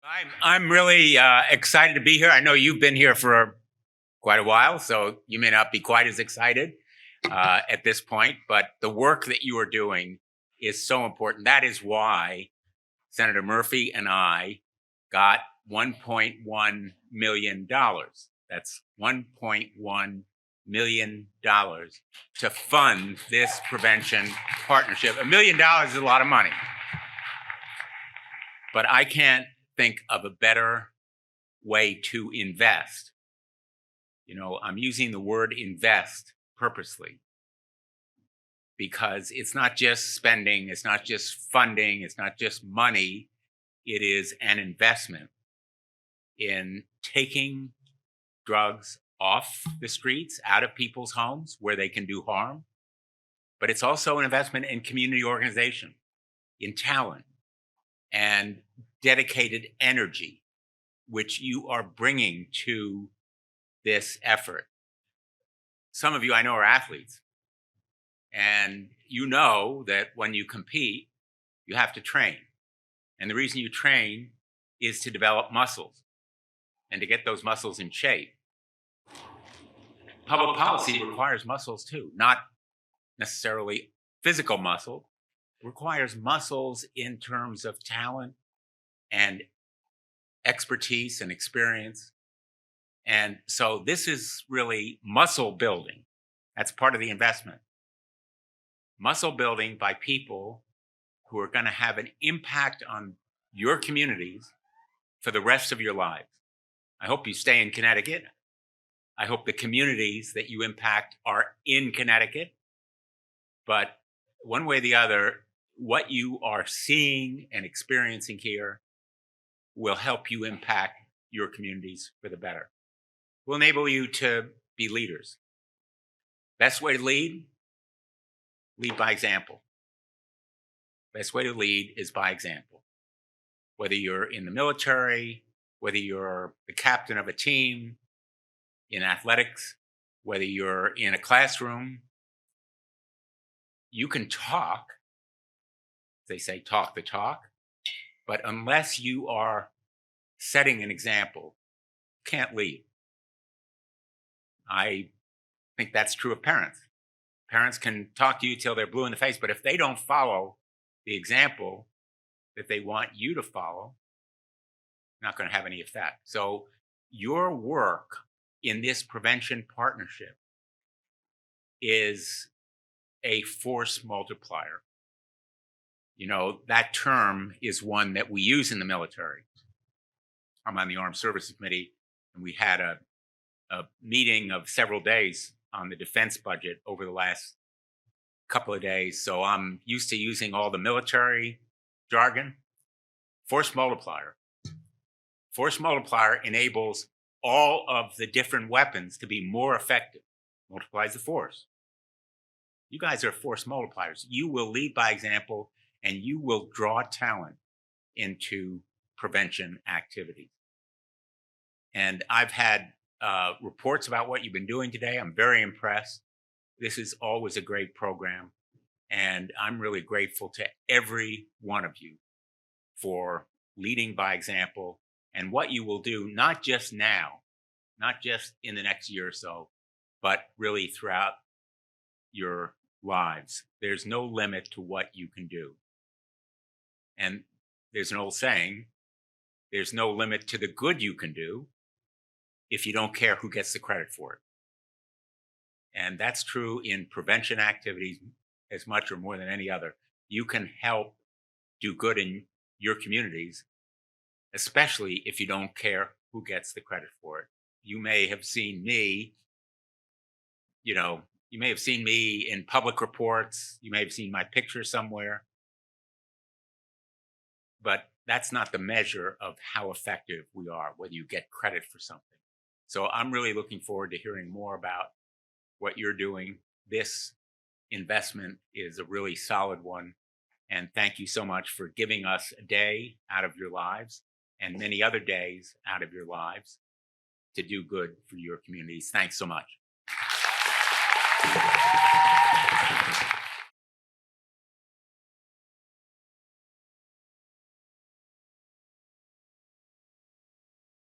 I'm really excited to be here. I know you've been here for quite a while, so you may not be quite as excited at this point, but the work that you are doing is so important. That is why Senator Murphy and I got $1.1 million. That's $1.1 million to fund this prevention partnership. $1 million is a lot of money, but I can't think of a better way to invest. I'm using the word invest purposely because it's not just spending, it's not just funding, it's not just money. It is an investment in taking drugs off the streets, out of people's homes where they can do harm. But it's also an investment in community organization, in talent, and dedicated energy, which you are bringing to this effort. Some of you I know are athletes, and you know that when you compete, you have to train. And the reason you train is to develop muscles and to get those muscles in shape. Public policy requires muscles too, not necessarily physical muscle, requires muscles in terms of talent and expertise and experience. And so this is really muscle building. That's part of the investment. Muscle building by people who are going to have an impact on your communities for the rest of your lives. I hope you stay in Connecticut. I hope the communities that you impact are in Connecticut. But one way or the other, what you are seeing and experiencing here will help you impact your communities for the better. Will enable you to be leaders. Best way to lead by example. Best way to lead is by example. Whether you're in the military, whether you're the captain of a team, in athletics, whether you're in a classroom, you can talk. They say talk the talk, but unless you are setting an example, you can't lead. I think that's true of parents. Parents can talk to you till they're blue in the face, but if they don't follow the example that they want you to follow, not going to have any effect. So your work in this prevention partnership is a force multiplier. That term is one that we use in the military. I'm on the Armed Services Committee, and we had a meeting of several days on the defense budget over the last couple of days. So I'm used to using all the military jargon. Force multiplier. Force multiplier enables all of the different weapons to be more effective. Multiplies the force. You guys are force multipliers. You will lead by example, and you will draw talent into prevention activities. And I've had reports about what you've been doing today. I'm very impressed. This is always a great program. And I'm really grateful to every one of you for leading by example and what you will do, not just now, not just in the next year or so, but really throughout your lives. There's no limit to what you can do. And there's an old saying, there's no limit to the good you can do if you don't care who gets the credit for it. And that's true in prevention activities as much or more than any other. You can help do good in your communities, especially if you don't care who gets the credit for it. You may have seen me, you may have seen me in public reports. You may have seen my picture somewhere. But that's not the measure of how effective we are, whether you get credit for something. So I'm really looking forward to hearing more about what you're doing. This investment is a really solid one. And thank you so much for giving us a day out of your lives and many other days out of your lives to do good for your communities. Thanks so much.